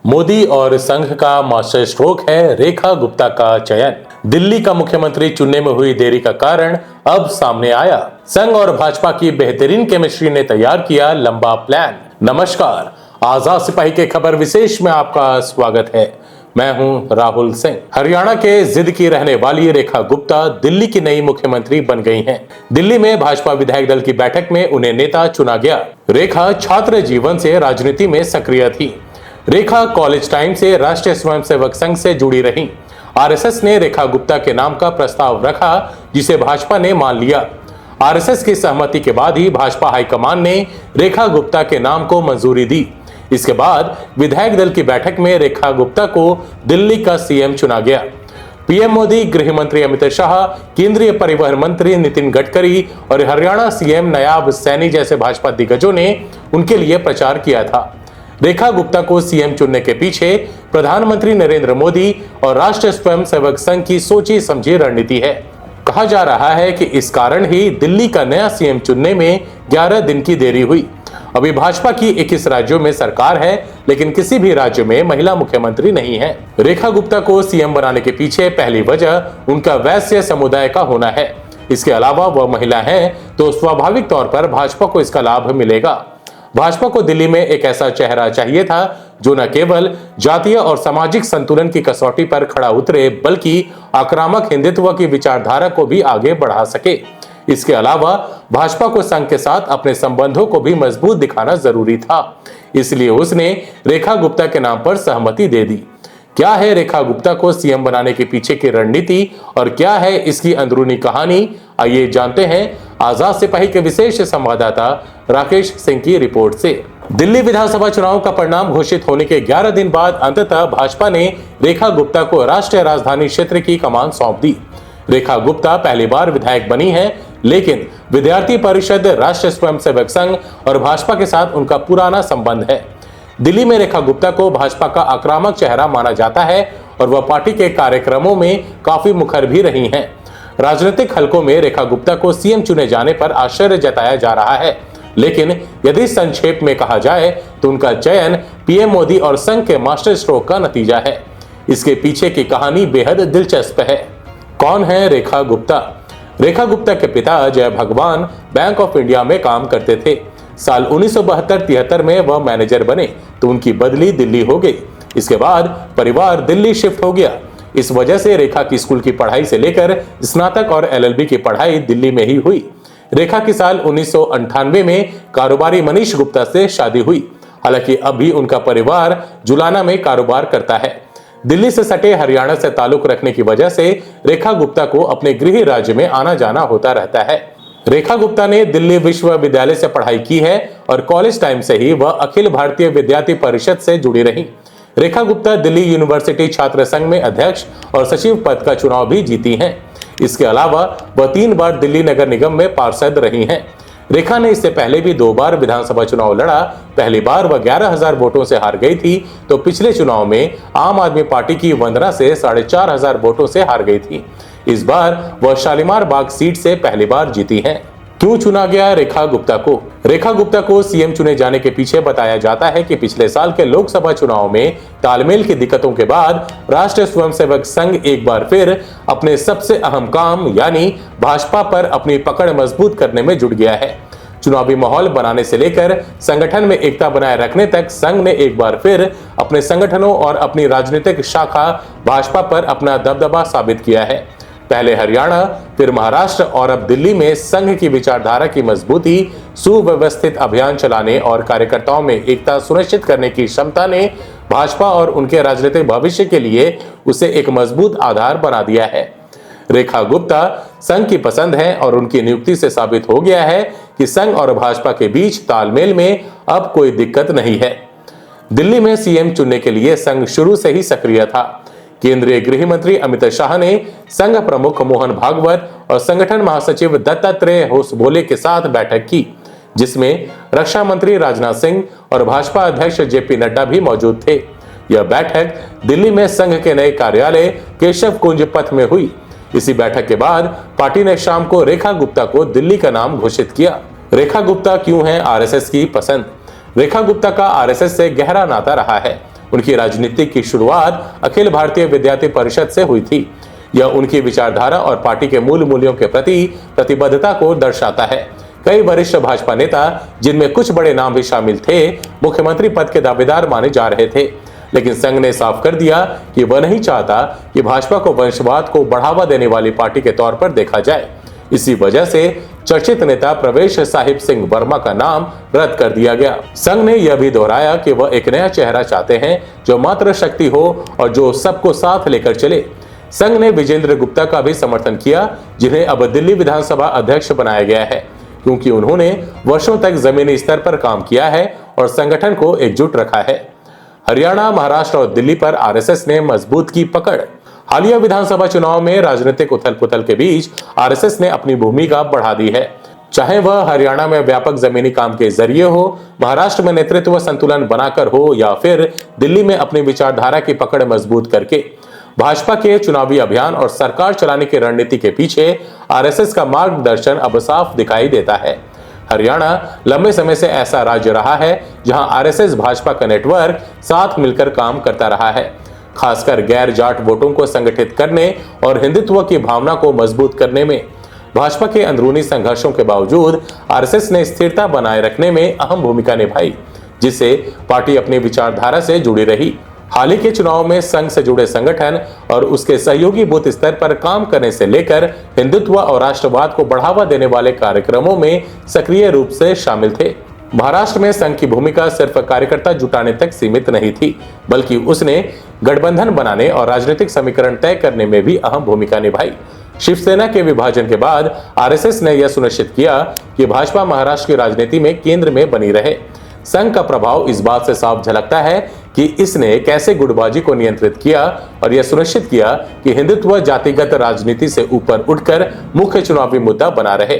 मोदी और संघ का मास्टर स्ट्रोक है रेखा गुप्ता का चयन। दिल्ली का मुख्यमंत्री चुनने में हुई देरी का कारण अब सामने आया। संघ और भाजपा की बेहतरीन केमिस्ट्री ने तैयार किया लंबा प्लान। नमस्कार, आजाद सिपाही के खबर विशेष में आपका स्वागत है। मैं हूं राहुल सिंह। हरियाणा के जिद की रहने वाली रेखा गुप्ता दिल्ली की नई मुख्यमंत्री बन गई हैं। दिल्ली में भाजपा विधायक दल की बैठक में उन्हें नेता चुना गया। रेखा छात्र जीवन से राजनीति में सक्रिय थी। रेखा कॉलेज टाइम से राष्ट्रीय स्वयंसेवक संघ से जुड़ी रही। आरएसएस ने रेखा गुप्ता के नाम का प्रस्ताव रखा, जिसे भाजपा ने मान लिया। आरएसएस की सहमति के बाद ही भाजपा हाईकमान ने रेखा गुप्ता के नाम को मंजूरी दी। इसके बाद विधायक दल की बैठक में रेखा गुप्ता को दिल्ली का सीएम चुना गया। पीएम मोदी, गृह मंत्री अमित शाह, केंद्रीय परिवहन मंत्री नितिन गडकरी और हरियाणा सीएम नायब सैनी जैसे भाजपा दिग्गजों ने उनके लिए प्रचार किया था। रेखा गुप्ता को सीएम चुनने के पीछे प्रधानमंत्री नरेंद्र मोदी और राष्ट्रीय स्वयंसेवक संघ की सोची समझी रणनीति है। कहा जा रहा है कि इस कारण ही दिल्ली का नया सीएम चुनने में 11 दिन की देरी हुई। अभी भाजपा की 21 राज्यों में सरकार है, लेकिन किसी भी राज्य में महिला मुख्यमंत्री नहीं है। रेखा गुप्ता को सीएम बनाने के पीछे पहली वजह उनका वैश्य समुदाय का होना है। इसके अलावा वह महिला है, तो स्वाभाविक तौर पर भाजपा को इसका लाभ मिलेगा। भाजपा को दिल्ली में एक ऐसा चेहरा चाहिए था जो न केवल जातीय और सामाजिक संतुलन की कसौटी पर खड़ा उतरे, बल्कि आक्रामक हिंदुत्व की विचारधारा को भी आगे बढ़ा सके। इसके अलावा भाजपा को संघ के साथ अपने संबंधों को भी मजबूत दिखाना जरूरी था। इसलिए उसने रेखा गुप्ता के नाम पर सहमति दे दी। क्या है रेखा गुप्ता को सीएम बनाने के पीछे की रणनीति और क्या है इसकी अंदरूनी कहानी, आइए जानते हैं आजाद सिपाही के विशेष संवाददाता राकेश सिंह की रिपोर्ट से। दिल्ली विधानसभा चुनाव का परिणाम घोषित होने के 11 दिन बाद अंततः भाजपा ने रेखा गुप्ता को राष्ट्रीय राजधानी क्षेत्र की कमान सौंप दी। रेखा गुप्ता पहली बार विधायक बनी है, लेकिन विद्यार्थी परिषद, राष्ट्रीय स्वयंसेवक संघ और भाजपा के साथ उनका पुराना संबंध है। दिल्ली में रेखा गुप्ता को भाजपा का आक्रामक चेहरा माना जाता है और वह पार्टी के कार्यक्रमों में काफी मुखर भी रही हैं। राजनीतिक हलकों में रेखा गुप्ता को सीएम चुने जाने पर आश्चर्य जताया जा रहा है, लेकिन यदि संक्षेप में कहा जाए तो उनका चयन पीएम मोदी और संघ के मास्टर स्ट्रोक का नतीजा है। इसके पीछे की कहानी बेहद दिलचस्प है। कौन है रेखा गुप्ता? रेखा गुप्ता के पिता जय भगवान बैंक ऑफ इंडिया में काम करते थे। साल 1972-73 में वह मैनेजर बने तो उनकी बदली दिल्ली हो गई। इसके बाद परिवार दिल्ली शिफ्ट हो गया। इस वजह से रेखा की स्कूल की पढ़ाई से लेकर स्नातक और एलएलबी की पढ़ाई दिल्ली में ही हुई। रेखा की साल 1998 में कारोबारी मनीष गुप्ता से शादी हुई। हालांकि अभी उनका परिवार जुलाना में कारोबार करता है। दिल्ली से सटे हरियाणा से ताल्लुक रखने की वजह से रेखा गुप्ता को अपने गृह राज्य में आना जाना होता रहता है। रेखा गुप्ता ने दिल्ली विश्वविद्यालय से पढ़ाई की है और कॉलेज टाइम से ही वह अखिल भारतीय विद्यार्थी परिषद से जुड़ी रही। रेखा गुप्ता दिल्ली यूनिवर्सिटी छात्र संघ में अध्यक्ष और सचिव पद का चुनाव भी जीती हैं। इसके अलावा वह 3 बार दिल्ली नगर निगम में पार्षद रही हैं। रेखा ने इससे पहले भी 2 बार विधानसभा चुनाव लड़ा। पहली बार वह 11,000 वोटों से हार गई थी, तो पिछले चुनाव में आम आदमी पार्टी की वंदना से 4,500 वोटों से हार गई थी। इस बार वह शालीमार बाग सीट से पहली बार जीती हैं। क्यों चुना गया रेखा गुप्ता को? रेखा गुप्ता को सीएम चुने जाने के पीछे बताया जाता है कि पिछले साल के लोकसभा चुनाव में तालमेल की दिक्कतों के बाद राष्ट्रीय स्वयंसेवक संघ एक बार फिर अपने सबसे अहम काम यानी भाजपा पर अपनी पकड़ मजबूत करने में जुट गया है। चुनावी माहौल बनाने से लेकर संगठन में एकता बनाए रखने तक संघ ने एक बार फिर अपने संगठनों और अपनी राजनीतिक शाखा भाजपा पर अपना दबदबा साबित किया है। पहले हरियाणा, फिर महाराष्ट्र और अब दिल्ली में संघ की विचारधारा की मजबूती, सुव्यवस्थित अभियान चलाने और कार्यकर्ताओं में एकता सुनिश्चित करने की क्षमता ने भाजपा और उनके राजनीतिक भविष्य के लिए उसे एक मजबूत आधार बना दिया है। रेखा गुप्ता संघ की पसंद है और उनकी नियुक्ति से साबित हो गया है कि संघ और भाजपा के बीच तालमेल में अब कोई दिक्कत नहीं है। दिल्ली में सीएम चुनने के लिए संघ शुरू से ही सक्रिय था। केंद्रीय गृह मंत्री अमित शाह ने संघ प्रमुख मोहन भागवत और संगठन महासचिव दत्तात्रेय होसबोले के साथ बैठक की, जिसमें रक्षा मंत्री राजनाथ सिंह और भाजपा अध्यक्ष जेपी नड्डा भी मौजूद थे। यह बैठक दिल्ली में संघ के नए कार्यालय केशव कुंज पथ में हुई। इसी बैठक के बाद पार्टी ने शाम को रेखा गुप्ता को दिल्ली का नाम घोषित किया। रेखा गुप्ता क्यों है आरएसएस की पसंद? रेखा गुप्ता का आरएसएस से गहरा नाता रहा है। उनकी राजनीति की शुरुआत अखिल भारतीय विद्यार्थी परिषद से हुई थी। यह उनकी विचारधारा और पार्टी के मूल मूल्यों के प्रति प्रतिबद्धता को दर्शाता है। कई वरिष्ठ भाजपा नेता, जिनमें कुछ बड़े नाम भी शामिल थे, मुख्यमंत्री पद के दावेदार माने जा रहे थे, लेकिन संघ ने साफ कर दिया कि वह नहीं चाहता कि भाजपा को वंशवाद को बढ़ावा देने वाली पार्टी के तौर पर देखा जाए। इसी वजह से चर्चित नेता प्रवेश साहिब सिंह वर्मा का नाम रद्द कर दिया गया। संघ ने यह भी दोहराया कि वह एक नया चेहरा चाहते हैं जो मात्र शक्ति हो और जो सबको साथ लेकर चले। संघ ने विजेंद्र गुप्ता का भी समर्थन किया, जिन्हें अब दिल्ली विधानसभा अध्यक्ष बनाया गया है, क्योंकि उन्होंने वर्षों तक जमीनी स्तर पर काम किया है और संगठन को एकजुट रखा है। हरियाणा, महाराष्ट्र और दिल्ली पर आरएसएस ने मजबूत की पकड़। हालिया विधानसभा चुनाव में राजनीतिक उथल-पुथल के बीच आरएसएस ने अपनी भूमिका बढ़ा दी है। चाहे वह हरियाणा में व्यापक जमीनी काम के जरिए हो, महाराष्ट्र में नेतृत्व संतुलन बनाकर हो या फिर दिल्ली में अपनी विचारधारा की पकड़ मजबूत करके। भाजपा के चुनावी अभियान और सरकार चलाने की रणनीति के पीछे आरएसएस का मार्गदर्शन अब साफ दिखाई देता है। हरियाणा लंबे समय से ऐसा राज्य रहा है जहां आरएसएस भाजपा का नेटवर्क साथ मिलकर काम करता रहा है, खासकर गैर जाट वोटों को संगठित करने और हिंदुत्व की भावना को मजबूत करने में। भाजपा के अंदरूनी संघर्षों के बावजूद आरएसएस ने स्थिरता बनाए रखने में अहम भूमिका निभाई, जिससे पार्टी अपनी विचारधारा से जुड़ी रही। हाल ही के चुनाव में संघ से जुड़े संगठन और उसके सहयोगी बूथ स्तर पर काम करने से लेकर हिंदुत्व और राष्ट्रवाद को बढ़ावा देने वाले कार्यक्रमों में सक्रिय रूप से शामिल थे। महाराष्ट्र में संघ की भूमिका सिर्फ कार्यकर्ता जुटाने तक सीमित नहीं थी, बल्कि उसने गठबंधन बनाने और राजनीतिक समीकरण तय करने में भी अहम भूमिका निभाई। शिवसेना के विभाजन के बाद आरएसएस ने यह सुनिश्चित किया कि भाजपा महाराष्ट्र की राजनीति में केंद्र में बनी रहे। संघ का प्रभाव इस बात से साफ झलकता है कि इसने कैसे गुटबाजी को नियंत्रित किया और यह सुनिश्चित किया कि हिंदुत्व जातिगत राजनीति से ऊपर उठकर मुख्य चुनावी मुद्दा बना रहे।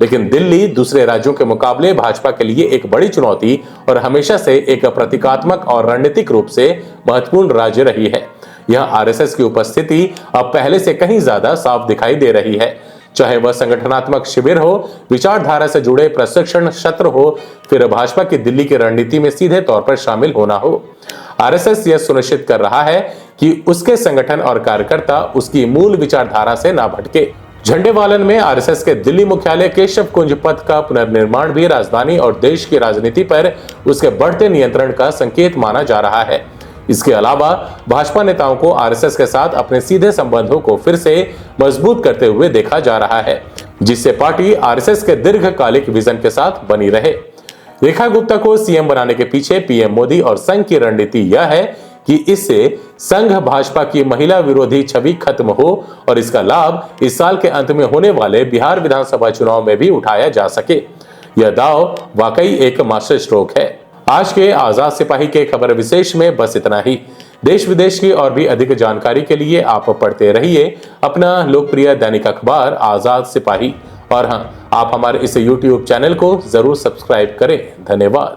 लेकिन दिल्ली दूसरे राज्यों के मुकाबले भाजपा के लिए एक बड़ी चुनौती और हमेशा से एक प्रतीकात्मक और रणनीतिक रूप से महत्वपूर्ण राज्य रही है। यह आरएसएस की उपस्थिति अब पहले से कहीं ज्यादा साफ दिखाई दे रही है, चाहे वह संगठनात्मक शिविर हो, विचारधारा से जुड़े प्रशिक्षण सत्र हो, फिर भाजपा की दिल्ली की रणनीति में सीधे तौर पर शामिल होना हो। आरएसएस यह सुनिश्चित कर रहा है कि उसके संगठन और कार्यकर्ता उसकी मूल विचारधारा से ना भटके। झंडेवालन में आरएसएस के दिल्ली मुख्यालय केशव कुंज पथ का पुनर्निर्माण भी राजधानी और देश की राजनीति पर उसके बढ़ते नियंत्रण का संकेत माना जा रहा है। इसके अलावा भाजपा नेताओं को आरएसएस के साथ अपने सीधे संबंधों को फिर से मजबूत करते हुए देखा जा रहा है, जिससे पार्टी आरएसएस के दीर्घकालिक विजन के साथ बनी रहे। रेखा गुप्ता को सीएम बनाने के पीछे पीएम मोदी और संघ की रणनीति यह है कि इससे संघ भाजपा की महिला विरोधी छवि खत्म हो और इसका लाभ इस साल के अंत में होने वाले बिहार विधानसभा चुनाव में भी उठाया जा सके। यह दांव वाकई एक मास्टर स्ट्रोक है। आज के आजाद सिपाही के खबर विशेष में बस इतना ही। देश विदेश की और भी अधिक जानकारी के लिए आप पढ़ते रहिए अपना लोकप्रिय दैनिक अखबार आजाद सिपाही। और हाँ, आप हमारे इस YouTube चैनल को जरूर सब्सक्राइब करें। धन्यवाद।